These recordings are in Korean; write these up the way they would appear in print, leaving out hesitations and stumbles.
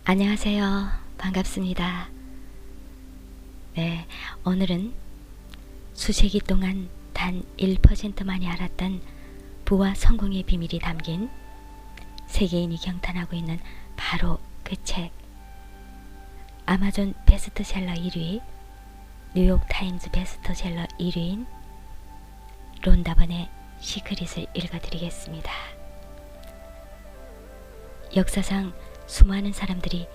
안녕하세요. 반갑습니다. 네, 오늘은 수세기 동안 단 1%만이 알았던 부와 성공의 비밀이 담긴 세계인이 경탄하고 있는 바로 그 책, 아마존 베스트셀러 1위, 뉴욕타임즈 베스트셀러 1위인 론다 번의 시크릿을 읽어드리겠습니다. 역사상 수많은 사람들이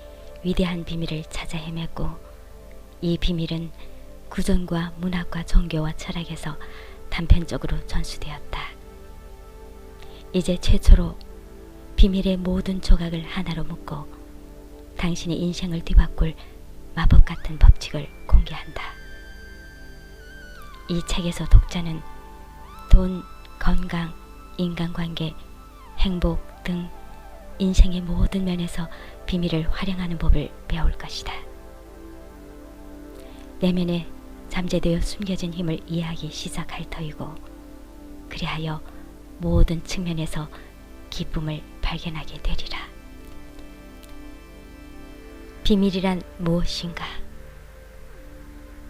위대한 비밀을 찾아 헤맸고, 이 비밀은 구전과 문학과 종교와 철학에서 단편적으로 전수되었다. 이제 최초로 비밀의 모든 조각을 하나로 묶고 당신의 인생을 뒤바꿀 마법 같은 법칙을 공개한다. 이 책에서 독자는 돈, 건강, 인간관계, 행복 등 인생의 모든 면에서 비밀을 활용하는 법을 배울 것이다. 내면에 잠재되어 숨겨진 힘을 이해하기 시작할 터이고, 그리하여 모든 측면에서 기쁨을 발견하게 되리라. 비밀이란 무엇인가?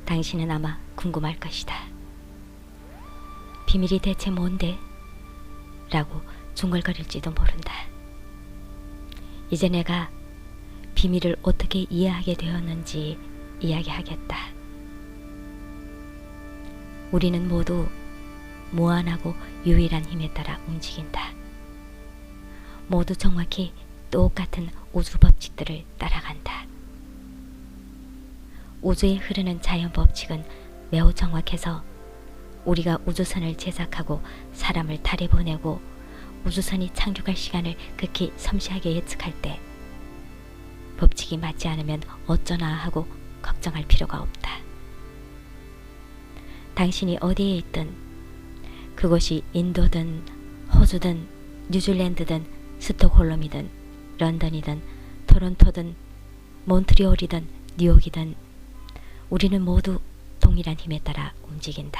당신은 아마 궁금할 것이다. 비밀이 대체 뭔데? 라고 중얼거릴지도 모른다. 이제 내가 비밀을 어떻게 이해하게 되었는지 이야기하겠다. 우리는 모두 무한하고 유일한 힘에 따라 움직인다. 모두 정확히 똑같은 우주 법칙들을 따라간다. 우주에 흐르는 자연 법칙은 매우 정확해서 우리가 우주선을 제작하고 사람을 달에 보내고 우주선이 착륙할 시간을 극히 섬세하게 예측할 때 법칙이 맞지 않으면 어쩌나 하고 걱정할 필요가 없다. 당신이 어디에 있든, 그곳이 인도든 호주든 뉴질랜드든 스톡홀름이든 런던이든 토론토든 몬트리올이든 뉴욕이든 우리는 모두 동일한 힘에 따라 움직인다.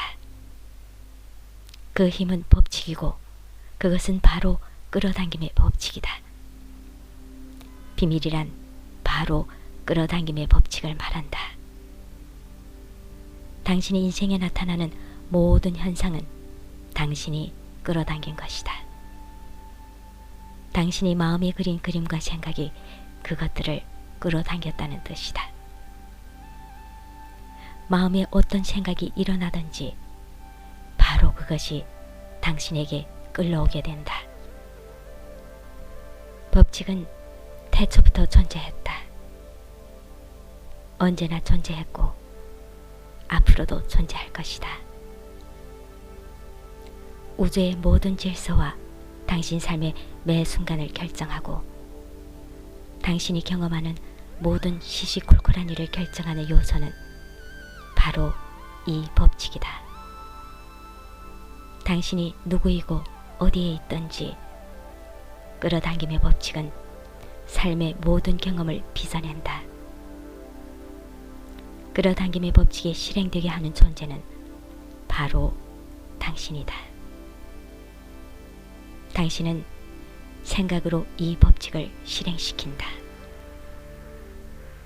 그 힘은 법칙이고 그것은 바로 끌어당김의 법칙이다. 비밀이란 바로 끌어당김의 법칙을 말한다. 당신의 인생에 나타나는 모든 현상은 당신이 끌어당긴 것이다. 당신이 마음에 그린 그림과 생각이 그것들을 끌어당겼다는 뜻이다. 마음에 어떤 생각이 일어나든지 바로 그것이 당신에게 끌러오게 된다. 법칙은 태초부터 존재했다. 언제나 존재했고 앞으로도 존재할 것이다. 우주의 모든 질서와 당신 삶의 매 순간을 결정하고 당신이 경험하는 모든 시시콜콜한 일을 결정하는 요소는 바로 이 법칙이다. 당신이 누구이고 어디에 있든지 끌어당김의 법칙은 삶의 모든 경험을 빚어낸다. 끌어당김의 법칙이 실행되게 하는 존재는 바로 당신이다. 당신은 생각으로 이 법칙을 실행시킨다.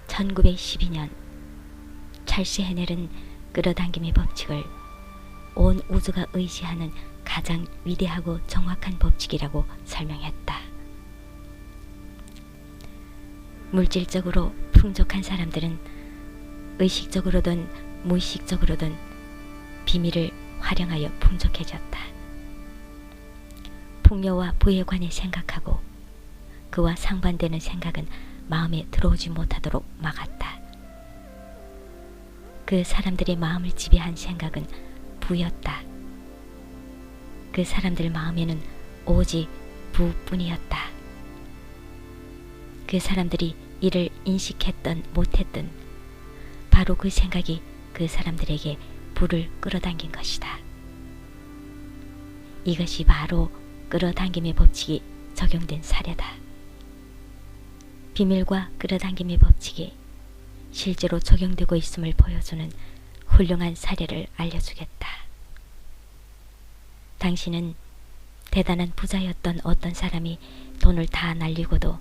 1912년 찰스 헤넬은 끌어당김의 법칙을 온 우주가 의지하는 가장 위대하고 정확한 법칙이라고 설명했다. 물질적으로 풍족한 사람들은 의식적으로든 무의식적으로든 비밀을 활용하여 풍족해졌다. 풍요와 부에 관해 생각하고 그와 상반되는 생각은 마음에 들어오지 못하도록 막았다. 그 사람들의 마음을 지배한 생각은 부였다. 그 사람들 마음에는 오직 부뿐이었다. 그 사람들이 이를 인식했든 못했든 바로 그 생각이 그 사람들에게 부를 끌어당긴 것이다. 이것이 바로 끌어당김의 법칙이 적용된 사례다. 비밀과 끌어당김의 법칙이 실제로 적용되고 있음을 보여주는 훌륭한 사례를 알려주겠다. 당신은 대단한 부자였던 어떤 사람이 돈을 다 날리고도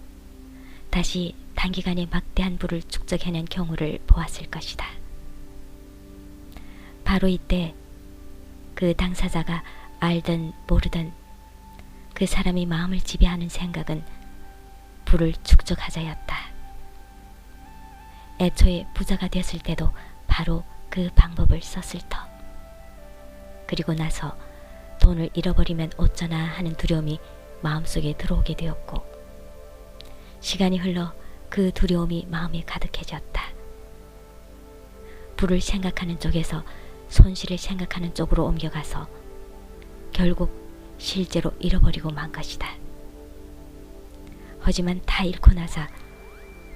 다시 단기간에 막대한 불을 축적해낸 경우를 보았을 것이다. 바로 이때 그 당사자가 알든 모르든 그 사람이 마음을 지배하는 생각은 불을 축적하자였다. 애초에 부자가 됐을 때도 바로 그 방법을 썼을 터. 그리고 나서 돈을 잃어버리면 어쩌나 하는 두려움이 마음속에 들어오게 되었고, 시간이 흘러 그 두려움이 마음에 가득해졌다. 불을 생각하는 쪽에서 손실을 생각하는 쪽으로 옮겨가서 결국 실제로 잃어버리고 만 것이다. 하지만 다 잃고 나서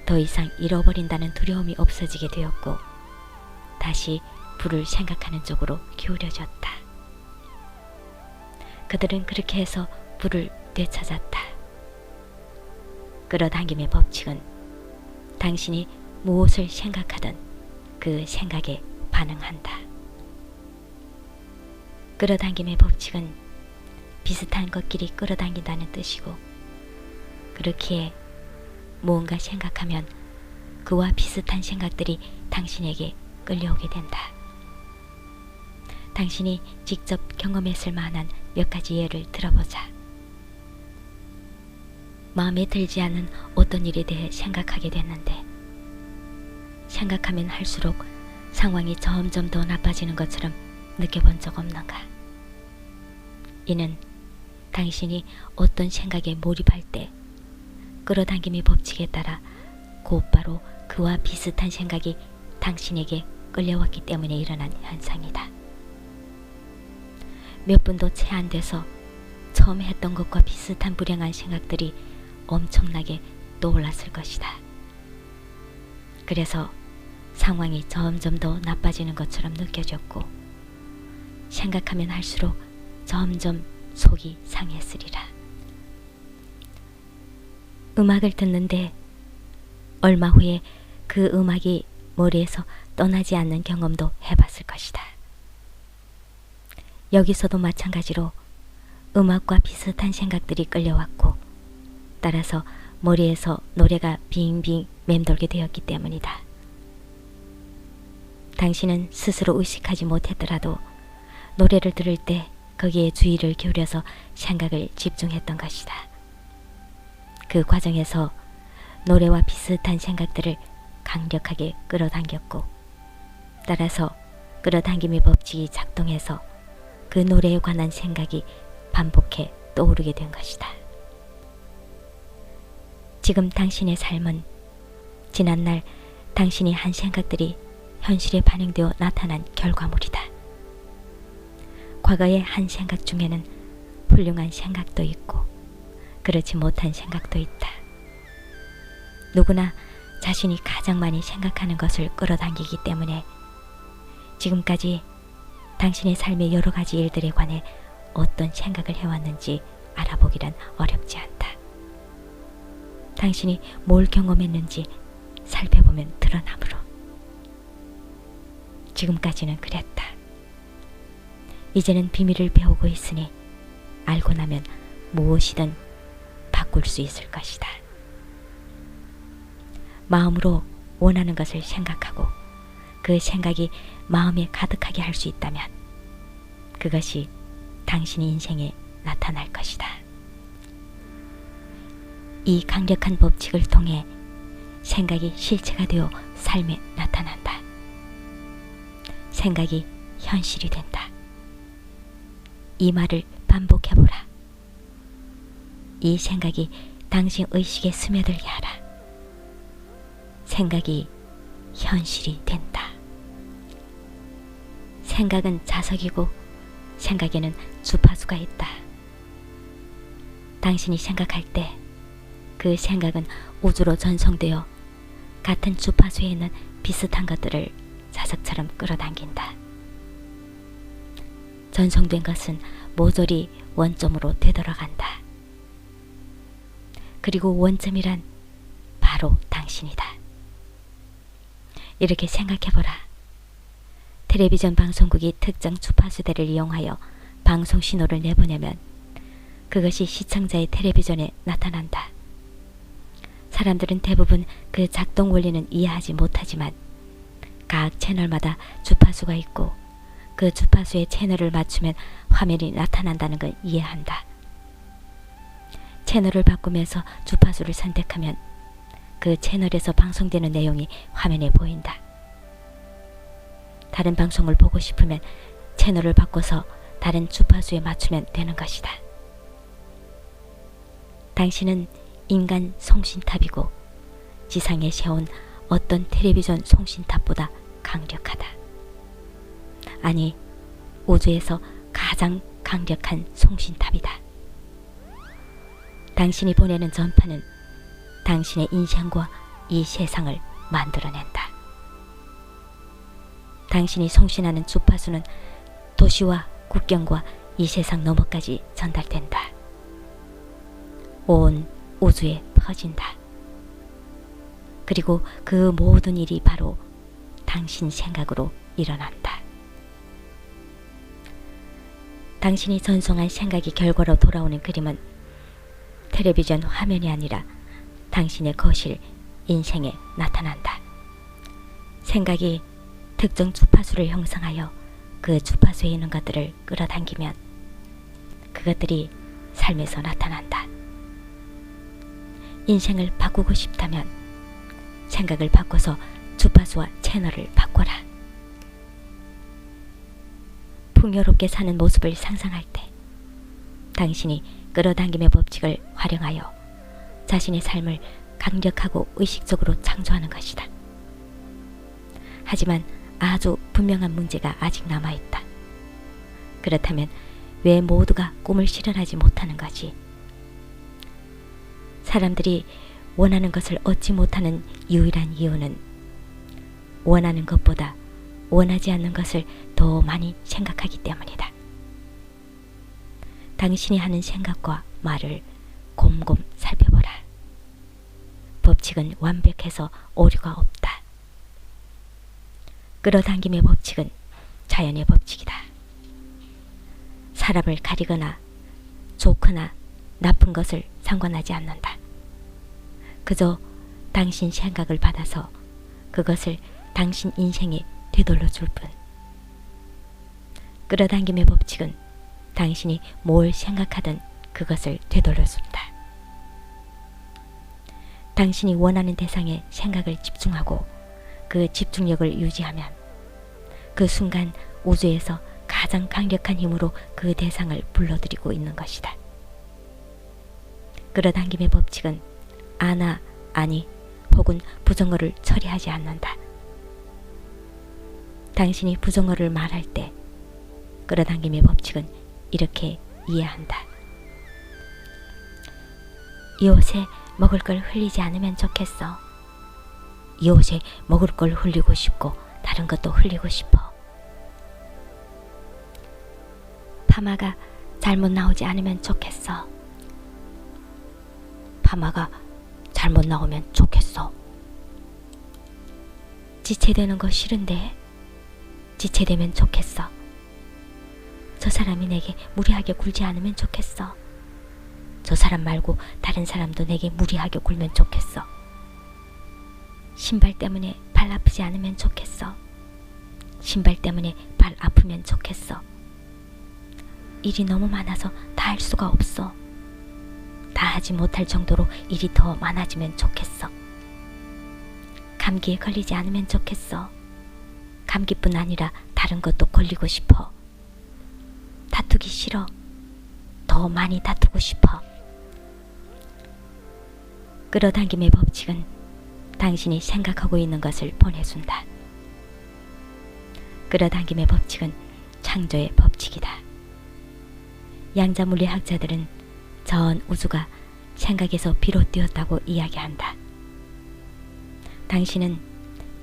더 이상 잃어버린다는 두려움이 없어지게 되었고, 다시 불을 생각하는 쪽으로 기울여졌다. 그들은 그렇게 해서 불을 되찾았다. 끌어당김의 법칙은 당신이 무엇을 생각하든 그 생각에 반응한다. 끌어당김의 법칙은 비슷한 것끼리 끌어당긴다는 뜻이고, 그렇기에 무언가 생각하면 그와 비슷한 생각들이 당신에게 끌려오게 된다. 당신이 직접 경험했을 만한 몇 가지 예를 들어보자. 마음에 들지 않은 어떤 일에 대해 생각하게 됐는데, 생각하면 할수록 상황이 점점 더 나빠지는 것처럼 느껴본 적 없는가? 이는 당신이 어떤 생각에 몰입할 때 끌어당김의 법칙에 따라 곧바로 그와 비슷한 생각이 당신에게 끌려왔기 때문에 일어난 현상이다. 몇 분도 채 안 돼서 처음 했던 것과 비슷한 불행한 생각들이 엄청나게 떠올랐을 것이다. 그래서 상황이 점점 더 나빠지는 것처럼 느껴졌고, 생각하면 할수록 점점 속이 상했으리라. 음악을 듣는데 얼마 후에 그 음악이 머리에서 떠나지 않는 경험도 해봤을 것이다. 여기서도 마찬가지로 음악과 비슷한 생각들이 끌려왔고, 따라서 머리에서 노래가 빙빙 맴돌게 되었기 때문이다. 당신은 스스로 의식하지 못했더라도 노래를 들을 때 거기에 주의를 기울여서 생각을 집중했던 것이다. 그 과정에서 노래와 비슷한 생각들을 강력하게 끌어당겼고, 따라서 끌어당김의 법칙이 작동해서 그 노래에 관한 생각이 반복해 떠오르게 된 것이다. 지금 당신의 삶은 지난날 당신이 한 생각들이 현실에 반영되어 나타난 결과물이다. 과거의 한 생각 중에는 훌륭한 생각도 있고 그렇지 못한 생각도 있다. 누구나 자신이 가장 많이 생각하는 것을 끌어당기기 때문에 지금까지 당신의 삶의 여러 가지 일들에 관해 어떤 생각을 해왔는지 알아보기란 어렵지 않다. 당신이 뭘 경험했는지 살펴보면 드러나므로. 지금까지는 그랬다. 이제는 비밀을 배우고 있으니 알고 나면 무엇이든 바꿀 수 있을 것이다. 마음으로 원하는 것을 생각하고 그 생각이 마음에 가득하게 할 수 있다면 그것이 당신의 인생에 나타날 것이다. 이 강력한 법칙을 통해 생각이 실체가 되어 삶에 나타난다. 생각이 현실이 된다. 이 말을 반복해보라. 이 생각이 당신 의식에 스며들게 하라. 생각이 현실이 된다. 생각은 자석이고 생각에는 주파수가 있다. 당신이 생각할 때 그 생각은 우주로 전송되어 같은 주파수에 있는 비슷한 것들을 자석처럼 끌어당긴다. 전송된 것은 모조리 원점으로 되돌아간다. 그리고 원점이란 바로 당신이다. 이렇게 생각해보라. 텔레비전 방송국이 특정 주파수대를 이용하여 방송 신호를 내보내면 그것이 시청자의 텔레비전에 나타난다. 사람들은 대부분 그 작동 원리는 이해하지 못하지만 각 채널마다 주파수가 있고 그 주파수의 채널을 맞추면 화면이 나타난다는 걸 이해한다. 채널을 바꾸면서 주파수를 선택하면 그 채널에서 방송되는 내용이 화면에 보인다. 다른 방송을 보고 싶으면 채널을 바꿔서 다른 주파수에 맞추면 되는 것이다. 당신은 인간 송신탑이고 지상에 세운 어떤 텔레비전 송신탑보다 강력하다. 아니, 우주에서 가장 강력한 송신탑이다. 당신이 보내는 전파는 당신의 인생과 이 세상을 만들어낸다. 당신이 송신하는 주파수는 도시와 국경과 이 세상 너머까지 전달된다. 온 우주에 퍼진다. 그리고 그 모든 일이 바로 당신 생각으로 일어난다. 당신이 전송한 생각이 결과로 돌아오는 그림은 텔레비전 화면이 아니라 당신의 거실, 인생에 나타난다. 생각이 특정 주파수를 형성하여 그 주파수에 있는 것들을 끌어당기면 그것들이 삶에서 나타난다. 인생을 바꾸고 싶다면 생각을 바꿔서 주파수와 채널을 바꿔라. 풍요롭게 사는 모습을 상상할 때 당신이 끌어당김의 법칙을 활용하여 자신의 삶을 강력하고 의식적으로 창조하는 것이다. 하지만 아주 분명한 문제가 아직 남아있다. 그렇다면 왜 모두가 꿈을 실현하지 못하는 거지? 사람들이 원하는 것을 얻지 못하는 유일한 이유는 원하는 것보다 원하지 않는 것을 더 많이 생각하기 때문이다. 당신이 하는 생각과 말을 곰곰 살펴보라. 법칙은 완벽해서 오류가 없다. 끌어당김의 법칙은 자연의 법칙이다. 사람을 가리거나 좋거나 나쁜 것을 상관하지 않는다. 그저 당신 생각을 받아서 그것을 당신 인생에 되돌려 줄 뿐. 끌어당김의 법칙은 당신이 뭘 생각하든 그것을 되돌려 준다. 당신이 원하는 대상에 생각을 집중하고 그 집중력을 유지하면 그 순간 우주에서 가장 강력한 힘으로 그 대상을 불러들이고 있는 것이다. 끌어당김의 법칙은 아나, 아니 혹은 부정어를 처리하지 않는다. 당신이 부정어를 말할 때 끌어당김의 법칙은 이렇게 이해한다. 이 옷에 먹을 걸 흘리지 않으면 좋겠어. 이 옷에 먹을 걸 흘리고 싶고 다른 것도 흘리고 싶어. 파마가 잘못 나오지 않으면 좋겠어. 파마가 잘못 나오면 좋겠어. 지체되는 거 싫은데 지체되면 좋겠어. 저 사람이 내게 무리하게 굴지 않으면 좋겠어. 저 사람 말고 다른 사람도 내게 무리하게 굴면 좋겠어. 신발 때문에 발 아프지 않으면 좋겠어. 신발 때문에 발 아프면 좋겠어. 일이 너무 많아서 다 할 수가 없어. 다 하지 못할 정도로 일이 더 많아지면 좋겠어. 감기에 걸리지 않으면 좋겠어. 감기뿐 아니라 다른 것도 걸리고 싶어. 다투기 싫어. 더 많이 다투고 싶어. 끌어당김의 법칙은 당신이 생각하고 있는 것을 보내준다. 끌어당김의 법칙은 창조의 법칙이다. 양자물리학자들은 전 우주가 생각에서 비롯되었다고 이야기한다. 당신은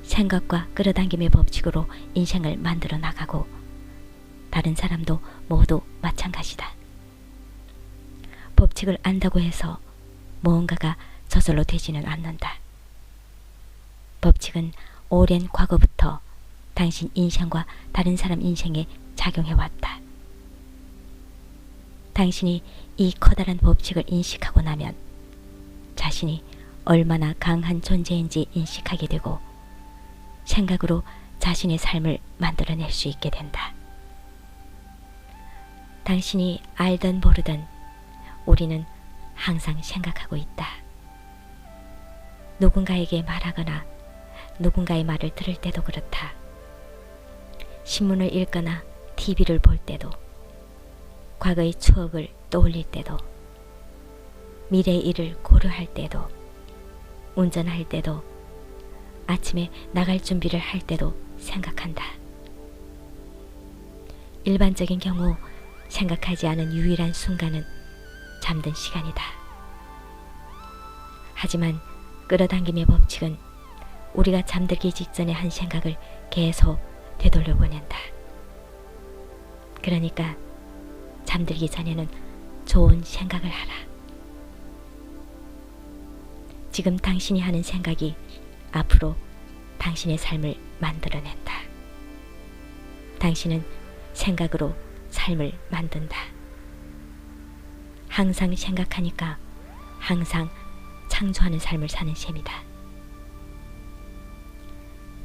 생각과 끌어당김의 법칙으로 인생을 만들어 나가고 다른 사람도 모두 마찬가지다. 법칙을 안다고 해서 무언가가 저절로 되지는 않는다. 법칙은 오랜 과거부터 당신 인생과 다른 사람 인생에 작용해왔다. 당신이 이 커다란 법칙을 인식하고 나면 자신이 얼마나 강한 존재인지 인식하게 되고 생각으로 자신의 삶을 만들어낼 수 있게 된다. 당신이 알든 모르든 우리는 항상 생각하고 있다. 누군가에게 말하거나 누군가의 말을 들을 때도 그렇다. 신문을 읽거나 TV를 볼 때도, 과거의 추억을 떠올릴 때도, 미래의 일을 고려할 때도, 운전할 때도, 아침에 나갈 준비를 할 때도 생각한다. 일반적인 경우 생각하지 않은 유일한 순간은 잠든 시간이다. 하지만 끌어당김의 법칙은 우리가 잠들기 직전에 한 생각을 계속 되돌려 보낸다. 그러니까 잠들기 전에는 좋은 생각을 하라. 지금 당신이 하는 생각이 앞으로 당신의 삶을 만들어낸다. 당신은 생각으로 삶을 만든다. 항상 생각하니까 항상 창조하는 삶을 사는 셈이다.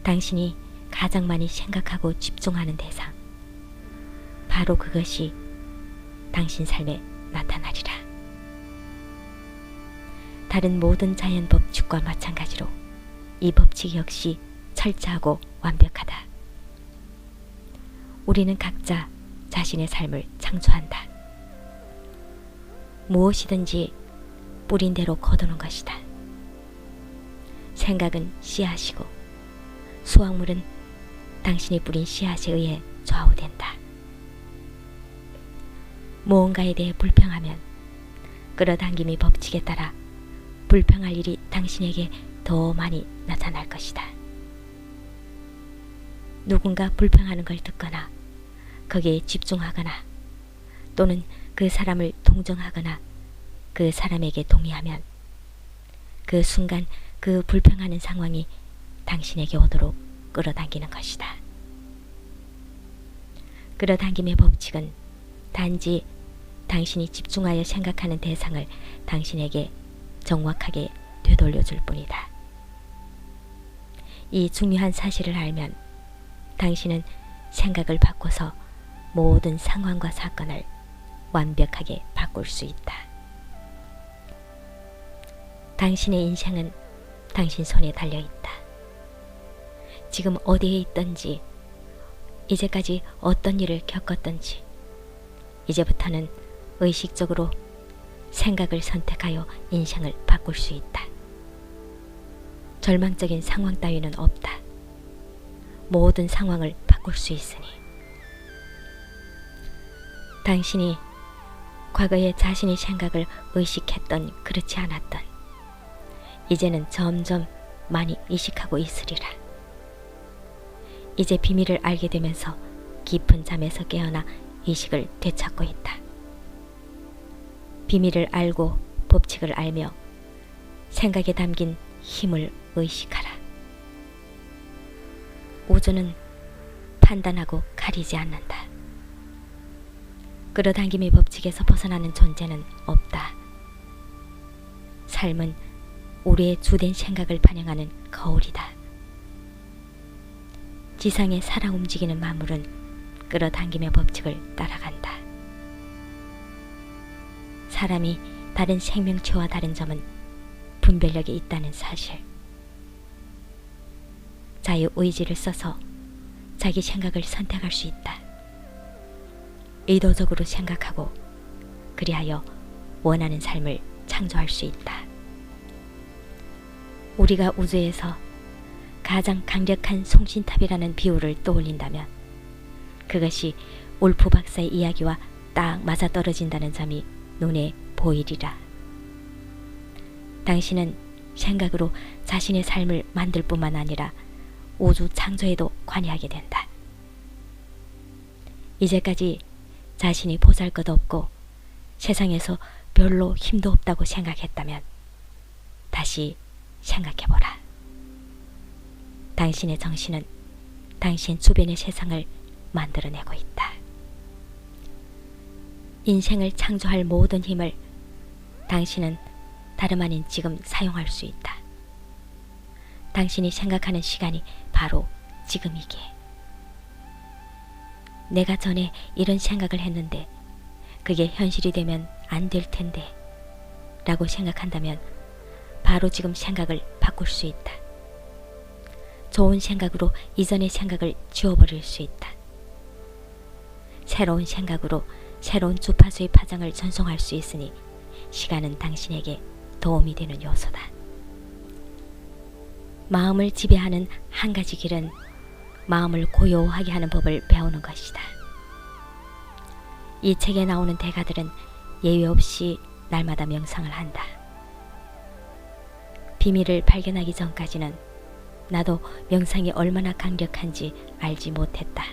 당신이 가장 많이 생각하고 집중하는 대상, 바로 그것이 당신 삶에 나타나리라. 다른 모든 자연 법칙과 마찬가지로 이 법칙 역시 철저하고 완벽하다. 우리는 각자 자신의 삶을 창조한다. 무엇이든지 뿌린 대로 거두는 것이다. 생각은 씨앗이고 수확물은 당신이 뿌린 씨앗에 의해 좌우된다. 무언가에 대해 불평하면 끌어당김의 법칙에 따라 불평할 일이 당신에게 더 많이 나타날 것이다. 누군가 불평하는 걸 듣거나 거기에 집중하거나 또는 그 사람을 동정하거나 그 사람에게 동의하면 그 순간 그 불평하는 상황이 당신에게 오도록 끌어당기는 것이다. 끌어당김의 법칙은 단지 당신이 집중하여 생각하는 대상을 당신에게 정확하게 되돌려줄 뿐이다. 이 중요한 사실을 알면 당신은 생각을 바꿔서 모든 상황과 사건을 완벽하게 바꿀 수 있다. 당신의 인생은 당신 손에 달려있다. 지금 어디에 있든지, 이제까지 어떤 일을 겪었든지, 이제부터는 의식적으로 생각을 선택하여 인생을 바꿀 수 있다. 절망적인 상황 따위는 없다. 모든 상황을 바꿀 수 있으니. 당신이 과거에 자신의 생각을 의식했던 그렇지 않았던 이제는 점점 많이 의식하고 있으리라. 이제 비밀을 알게 되면서 깊은 잠에서 깨어나 의식을 되찾고 있다. 비밀을 알고 법칙을 알며 생각에 담긴 힘을 의식하라. 우주는 판단하고 가리지 않는다. 끌어당김의 법칙에서 벗어나는 존재는 없다. 삶은 우리의 주된 생각을 반영하는 거울이다. 지상에 살아 움직이는 만물은 끌어당김의 법칙을 따라간다. 사람이 다른 생명체와 다른 점은 분별력이 있다는 사실. 자유의지를 써서 자기 생각을 선택할 수 있다. 의도적으로 생각하고 그리하여 원하는 삶을 창조할 수 있다. 우리가 우주에서 가장 강력한 송신탑이라는 비유를 떠올린다면 그것이 울프 박사의 이야기와 딱 맞아떨어진다는 점이 눈에 보이리라. 당신은 생각으로 자신의 삶을 만들 뿐만 아니라 우주 창조에도 관여하게 된다. 이제까지 자신이 보잘것없고 세상에서 별로 힘도 없다고 생각했다면 다시 생각해보라. 당신의 정신은 당신 주변의 세상을 만들어내고 있다. 인생을 창조할 모든 힘을 당신은 다름 아닌 지금 사용할 수 있다. 당신이 생각하는 시간이 바로 지금이기에. 내가 전에 이런 생각을 했는데 그게 현실이 되면 안 될 텐데 라고 생각한다면 바로 지금 생각을 바꿀 수 있다. 좋은 생각으로 이전의 생각을 지워버릴 수 있다. 새로운 생각으로 새로운 주파수의 파장을 전송할 수 있으니 시간은 당신에게 도움이 되는 요소다. 마음을 지배하는 한 가지 길은 마음을 고요하게 하는 법을 배우는 것이다. 이 책에 나오는 대가들은 예외 없이 날마다 명상을 한다. 비밀을 발견하기 전까지는 나도 명상이 얼마나 강력한지 알지 못했다.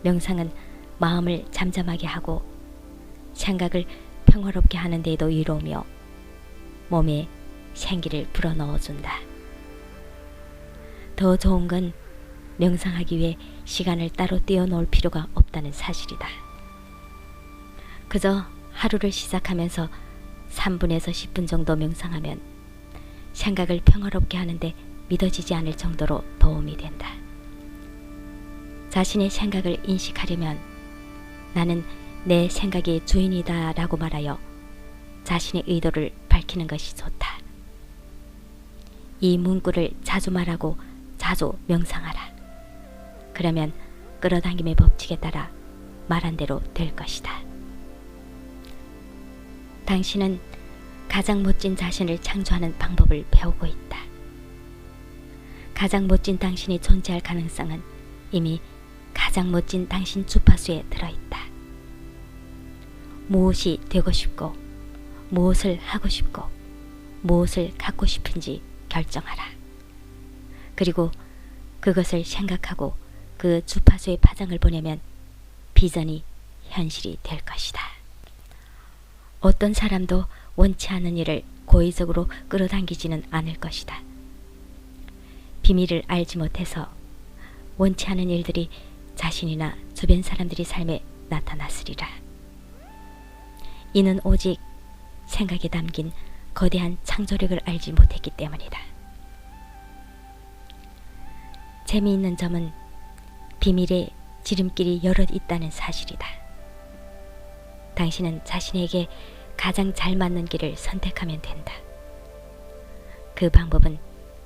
명상은 마음을 잠잠하게 하고 생각을 평화롭게 하는 데에도 이로우며 몸에 생기를 불어넣어준다. 더 좋은 건 명상하기 위해 시간을 따로 떼어놓을 필요가 없다는 사실이다. 그저 하루를 시작하면서 3분에서 10분 정도 명상하면 생각을 평화롭게 하는데 믿어지지 않을 정도로 도움이 된다. 자신의 생각을 인식하려면 나는 내 생각의 주인이다 라고 말하여 자신의 의도를 밝히는 것이 좋다. 이 문구를 자주 말하고 자주 명상하라. 그러면 끌어당김의 법칙에 따라 말한 대로 될 것이다. 당신은 가장 멋진 자신을 창조하는 방법을 배우고 있다. 가장 멋진 당신이 존재할 가능성은 이미 가장 멋진 당신 주파수에 들어있다. 무엇이 되고 싶고 무엇을 하고 싶고 무엇을 갖고 싶은지 결정하라. 그리고 그것을 생각하고 그 주파수의 파장을 보내면 비전이 현실이 될 것이다. 어떤 사람도 원치 않는 일을 고의적으로 끌어당기지는 않을 것이다. 비밀을 알지 못해서 원치 않은 일들이 자신이나 주변 사람들의 삶에 나타났으리라. 이는 오직 생각에 담긴 거대한 창조력을 알지 못했기 때문이다. 재미있는 점은 비밀의 지름길이 여럿 있다는 사실이다. 당신은 자신에게 가장 잘 맞는 길을 선택하면 된다. 그 방법은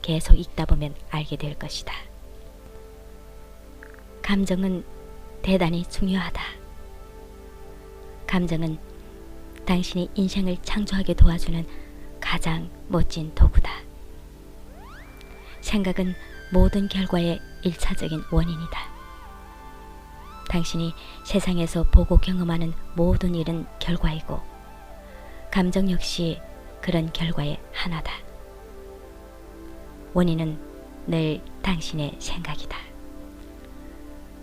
계속 읽다 보면 알게 될 것이다. 감정은 대단히 중요하다. 감정은 당신이 인생을 창조하게 도와주는 가장 멋진 도구다. 생각은 모든 결과의 1차적인 원인이다. 당신이 세상에서 보고 경험하는 모든 일은 결과이고 감정 역시 그런 결과의 하나다. 원인은 늘 당신의 생각이다.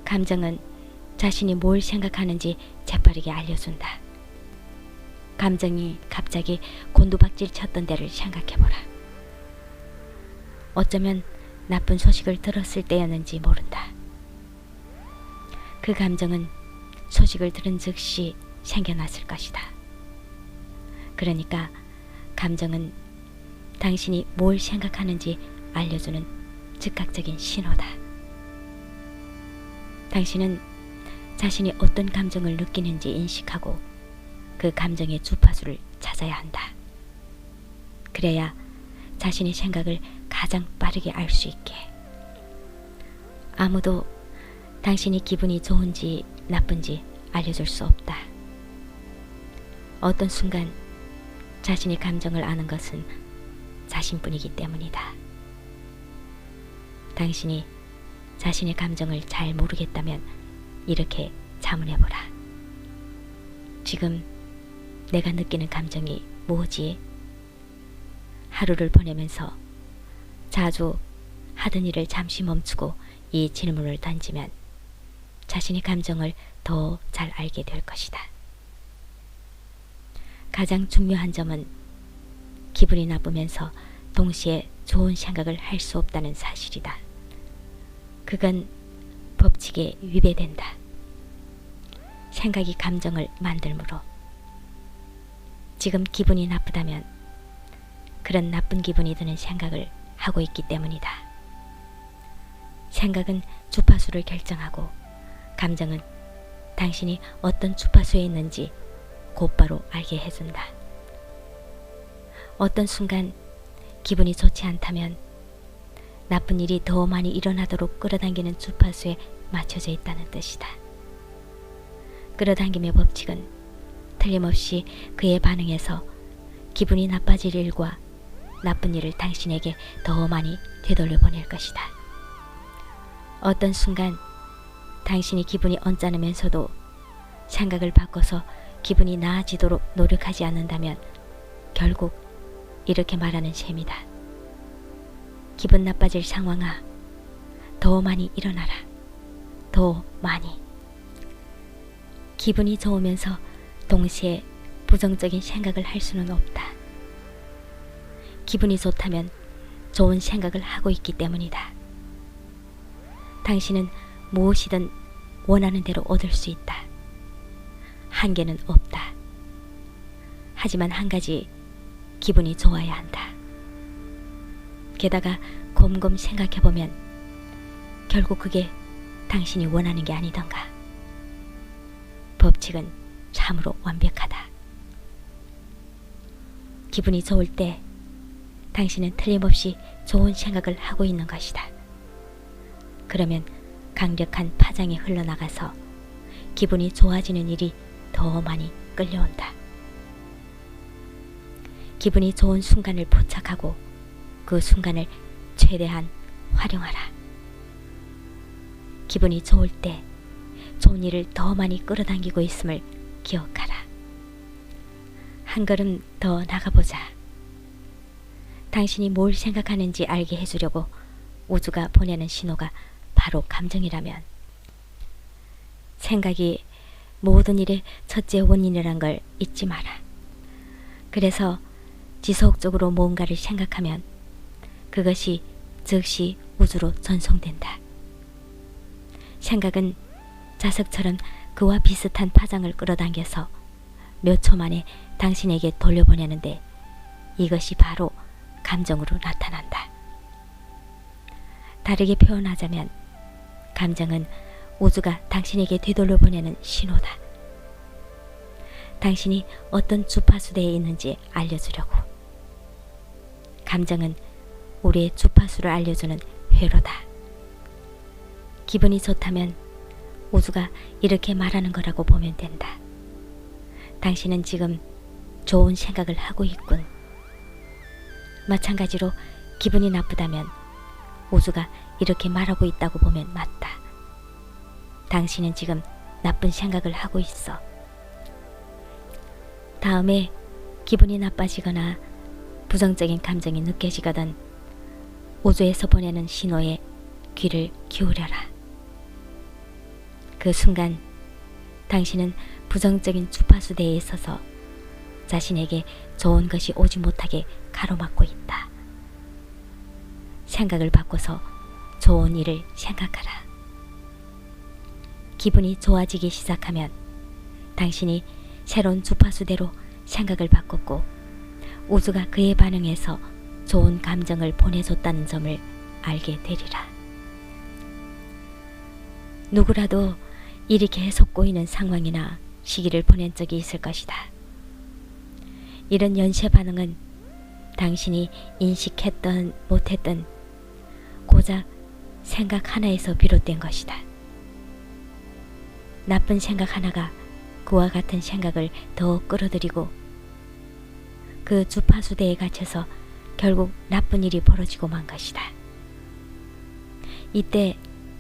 감정은 자신이 뭘 생각하는지 재빠르게 알려준다. 감정이 갑자기 곤두박질 쳤던 때를 생각해보라. 어쩌면 나쁜 소식을 들었을 때였는지 모른다. 그 감정은 소식을 들은 즉시 생겨났을 것이다. 그러니까 감정은 당신이 뭘 생각하는지 알려주는 즉각적인 신호다. 당신은 자신이 어떤 감정을 느끼는지 인식하고 그 감정의 주파수를 찾아야 한다. 그래야 자신의 생각을 가장 빠르게 알 수 있게. 아무도 당신이 기분이 좋은지 나쁜지 알려줄 수 없다. 어떤 순간 자신의 감정을 아는 것은 자신뿐이기 때문이다. 당신이 자신의 감정을 잘 모르겠다면 이렇게 자문해보라. 지금 내가 느끼는 감정이 뭐지? 하루를 보내면서 자주 하던 일을 잠시 멈추고 이 질문을 던지면 자신의 감정을 더 잘 알게 될 것이다. 가장 중요한 점은 기분이 나쁘면서 동시에 좋은 생각을 할 수 없다는 사실이다. 그건 법칙에 위배된다. 생각이 감정을 만들므로 지금 기분이 나쁘다면 그런 나쁜 기분이 드는 생각을 하고 있기 때문이다. 생각은 주파수를 결정하고 감정은 당신이 어떤 주파수에 있는지 곧바로 알게 해준다. 어떤 순간 기분이 좋지 않다면 나쁜 일이 더 많이 일어나도록 끌어당기는 주파수에 맞춰져 있다는 뜻이다. 끌어당김의 법칙은 틀림없이 그에 반응해서 기분이 나빠질 일과 나쁜 일을 당신에게 더 많이 되돌려 보낼 것이다. 어떤 순간 당신이 기분이 언짢으면서도 생각을 바꿔서 기분이 나아지도록 노력하지 않는다면 결국 이렇게 말하는 셈이다. 기분 나빠질 상황아, 더 많이 일어나라. 더 많이. 기분이 좋으면서 동시에 부정적인 생각을 할 수는 없다. 기분이 좋다면 좋은 생각을 하고 있기 때문이다. 당신은 무엇이든 원하는 대로 얻을 수 있다. 한계는 없다. 하지만 한 가지, 기분이 좋아야 한다. 게다가 곰곰 생각해보면 결국 그게 당신이 원하는 게 아니던가. 법칙은 참으로 완벽하다. 기분이 좋을 때 당신은 틀림없이 좋은 생각을 하고 있는 것이다. 그러면 강력한 파장이 흘러나가서 기분이 좋아지는 일이 더 많이 끌려온다. 기분이 좋은 순간을 포착하고 그 순간을 최대한 활용하라. 기분이 좋을 때 좋은 일을 더 많이 끌어당기고 있음을 기억하라. 한 걸음 더 나가보자. 당신이 뭘 생각하는지 알게 해주려고 우주가 보내는 신호가 바로 감정이라면 생각이 모든 일의 첫째 원인이란 걸 잊지 마라. 그래서 지속적으로 뭔가를 생각하면 그것이 즉시 우주로 전송된다. 생각은 자석처럼 그와 비슷한 파장을 끌어당겨서 몇 초 만에 당신에게 돌려보내는데 이것이 바로 감정으로 나타난다. 다르게 표현하자면 감정은 우주가 당신에게 되돌려보내는 신호다. 당신이 어떤 주파수대에 있는지 알려주려고. 감정은 우리의 주파수를 알려주는 회로다. 기분이 좋다면 우주가 이렇게 말하는 거라고 보면 된다. 당신은 지금 좋은 생각을 하고 있군. 마찬가지로 기분이 나쁘다면 우주가 이렇게 말하고 있다고 보면 맞다. 당신은 지금 나쁜 생각을 하고 있어. 다음에 기분이 나빠지거나 부정적인 감정이 느껴지거든 우주에서 보내는 신호에 귀를 기울여라. 그 순간 당신은 부정적인 주파수대에 있어서 자신에게 좋은 것이 오지 못하게 가로막고 있다. 생각을 바꿔서 좋은 일을 생각하라. 기분이 좋아지기 시작하면 당신이 새로운 주파수대로 생각을 바꿨고 우주가 그에 반응해서 좋은 감정을 보내줬다는 점을 알게 되리라. 누구라도 일이 계속 꼬이는 상황이나 시기를 보낸 적이 있을 것이다. 이런 연쇄 반응은 당신이 인식했던 못했던 고작 생각 하나에서 비롯된 것이다. 나쁜 생각 하나가 그와 같은 생각을 더 끌어들이고 그 주파수대에 갇혀서 결국 나쁜 일이 벌어지고 만 것이다. 이때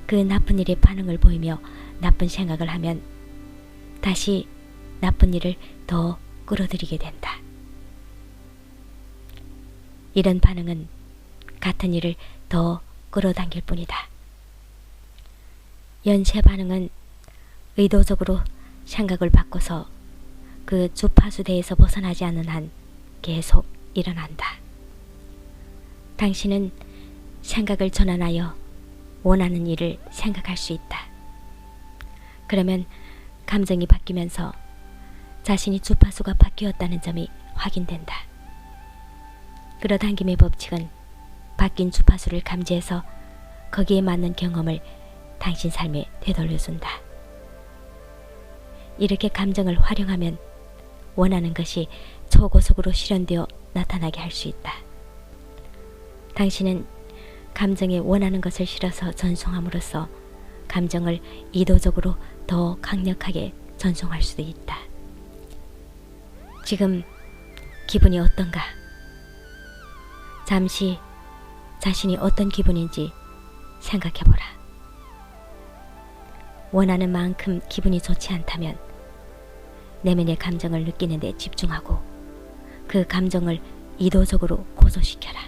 그 나쁜 일의 반응을 보이며 나쁜 생각을 하면 다시 나쁜 일을 더 끌어들이게 된다. 이런 반응은 같은 일을 더 끌어당길 뿐이다. 연쇄 반응은 의도적으로 생각을 바꿔서 그 주파수대에서 벗어나지 않는 한 계속 일어난다. 당신은 생각을 전환하여 원하는 일을 생각할 수 있다. 그러면 감정이 바뀌면서 자신이 주파수가 바뀌었다는 점이 확인된다. 끌어당김의 법칙은 바뀐 주파수를 감지해서 거기에 맞는 경험을 당신 삶에 되돌려준다. 이렇게 감정을 활용하면 원하는 것이 초고속으로 실현되어 나타나게 할 수 있다. 당신은 감정에 원하는 것을 실어서 전송함으로써 감정을 이도적으로 더 강력하게 전송할 수도 있다. 지금 기분이 어떤가? 잠시 자신이 어떤 기분인지 생각해보라. 원하는 만큼 기분이 좋지 않다면 내면의 감정을 느끼는 데 집중하고 그 감정을 이도적으로 고소시켜라.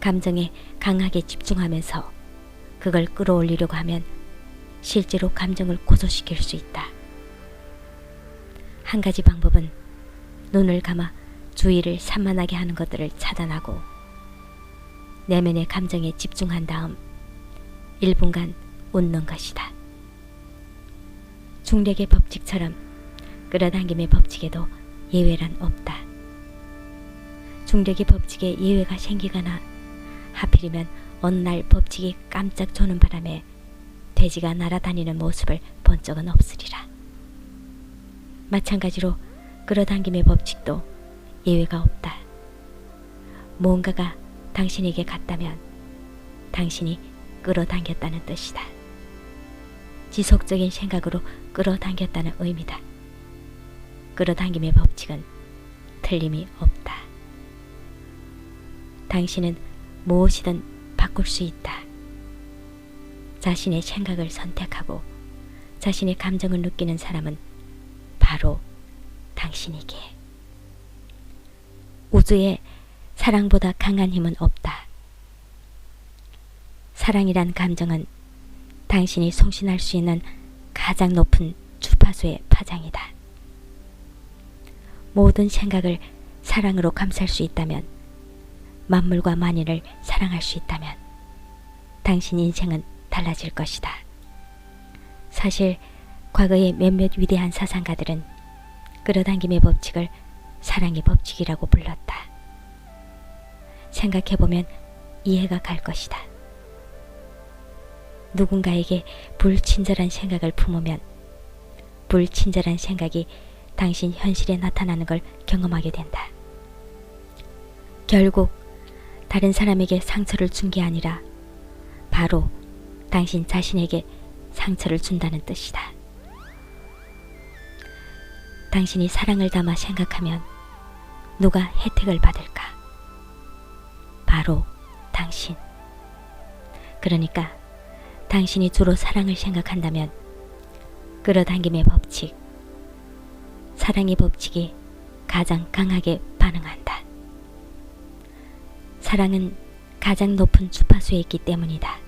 감정에 강하게 집중하면서 그걸 끌어올리려고 하면 실제로 감정을 고소시킬 수 있다. 한 가지 방법은 눈을 감아 주의를 산만하게 하는 것들을 차단하고 내면의 감정에 집중한 다음 1분간 웃는 것이다. 중력의 법칙처럼 끌어당김의 법칙에도 예외란 없다. 중력의 법칙에 예외가 생기거나 하필이면 어느 날 법칙이 깜짝 조는 바람에 돼지가 날아다니는 모습을 본 적은 없으리라. 마찬가지로 끌어당김의 법칙도 예외가 없다. 뭔가가 당신에게 갔다면 당신이 끌어당겼다는 뜻이다. 지속적인 생각으로 끌어당겼다는 의미다. 끌어당김의 법칙은 틀림이 없다. 당신은 무엇이든 바꿀 수 있다. 자신의 생각을 선택하고 자신의 감정을 느끼는 사람은 바로 당신이기에. 우주에 사랑보다 강한 힘은 없다. 사랑이란 감정은 당신이 송신할 수 있는 가장 높은 주파수의 파장이다. 모든 생각을 사랑으로 감쌀 수 있다면, 만물과 만인을 사랑할 수 있다면 당신 인생은 달라질 것이다. 사실 과거의 몇몇 위대한 사상가들은 끌어당김의 법칙을 사랑의 법칙이라고 불렀다. 생각해보면 이해가 갈 것이다. 누군가에게 불친절한 생각을 품으면 불친절한 생각이 당신 현실에 나타나는 걸 경험하게 된다. 결국 다른 사람에게 상처를 준 게 아니라 바로 당신 자신에게 상처를 준다는 뜻이다. 당신이 사랑을 담아 생각하면 누가 혜택을 받을까? 바로 당신. 그러니까 당신이 주로 사랑을 생각한다면 끌어당김의 법칙, 사랑의 법칙이 가장 강하게 반응한다. 사랑은 가장 높은 주파수에 있기 때문이다.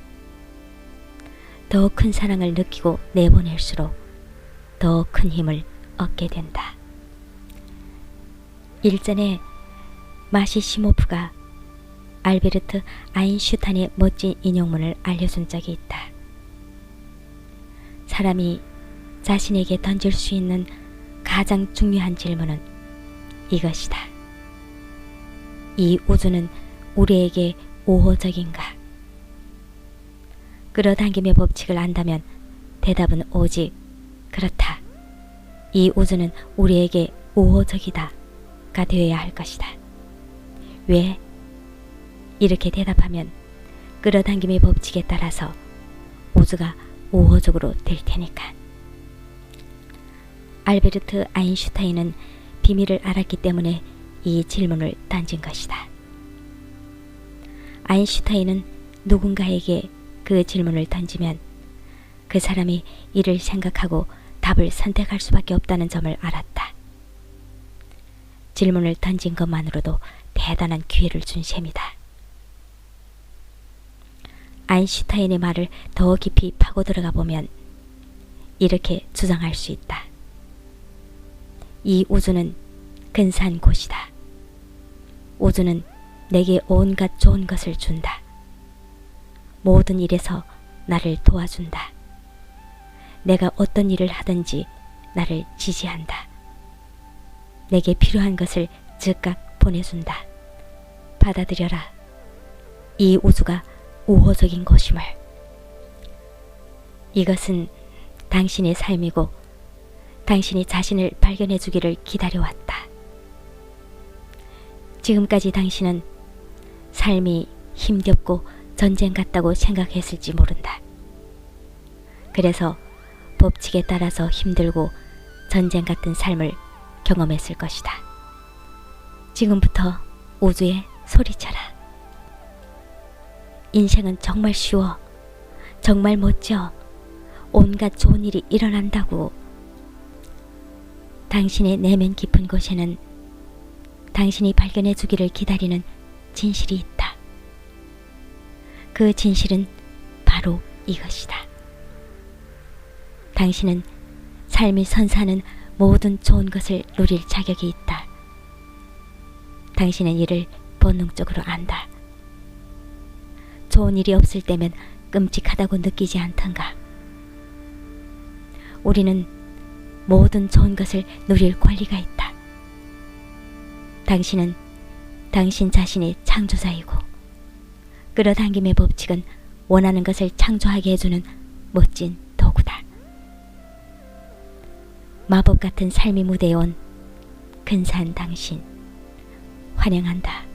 더 큰 사랑을 느끼고 내보낼수록 더 큰 힘을 얻게 된다. 일전에 마시시모프가 알베르트 아인슈타인의 멋진 인용문을 알려준 적이 있다. 사람이 자신에게 던질 수 있는 가장 중요한 질문은 이것이다. 이 우주는 우리에게 우호적인가? 끌어당김의 법칙을 안다면 대답은 오직 그렇다. 이 우주는 우리에게 우호적이다가 되어야 할 것이다. 왜? 이렇게 대답하면 끌어당김의 법칙에 따라서 우주가 우호적으로 될 테니까. 알베르트 아인슈타인은 비밀을 알았기 때문에 이 질문을 던진 것이다. 아인슈타인은 누군가에게 그 질문을 던지면 그 사람이 이를 생각하고 답을 선택할 수밖에 없다는 점을 알았다. 질문을 던진 것만으로도 대단한 기회를 준 셈이다. 아인슈타인의 말을 더 깊이 파고 들어가 보면 이렇게 주장할 수 있다. 이 우주는 근사한 곳이다. 우주는 내게 온갖 좋은 것을 준다. 모든 일에서 나를 도와준다. 내가 어떤 일을 하든지 나를 지지한다. 내게 필요한 것을 즉각 보내준다. 받아들여라. 이 우주가 우호적인 곳임을. 이것은 당신의 삶이고 당신이 자신을 발견해 주기를 기다려왔다. 지금까지 당신은 삶이 힘겹고 전쟁 같다고 생각했을지 모른다. 그래서 법칙에 따라서 힘들고 전쟁 같은 삶을 경험했을 것이다. 지금부터 우주에 소리쳐라. 인생은 정말 쉬워. 정말 멋져. 온갖 좋은 일이 일어난다고. 당신의 내면 깊은 곳에는 당신이 발견해 주기를 기다리는 진실이 있다. 그 진실은 바로 이것이다. 당신은 삶이 선사하는 모든 좋은 것을 누릴 자격이 있다. 당신은 이를 본능적으로 안다. 좋은 일이 없을 때면 끔찍하다고 느끼지 않던가. 우리는 모든 좋은 것을 누릴 권리가 있다. 당신은 당신 자신의 창조자이고 끌어당김의 법칙은 원하는 것을 창조하게 해주는 멋진 도구다. 마법 같은 삶의 무대에 온 근사한 당신 환영한다.